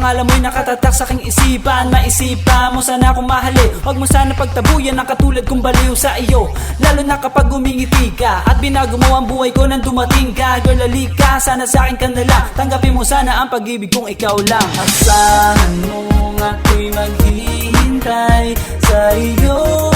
pangalan mo'y nakatatak sa aking isipan. Maisipan mo sana akong mahalin, huwag mo sana pagtabuyan ang katulad kong baliw sa iyo. Lalo na kapag umingiti ka at binago mo ang buhay ko nang dumating ka. Girl, halika, sana sa akin ka na lang, tanggapin mo sana ang pag-ibig kong ikaw lang. Asahan mo ako'y maghihintay sa iyo.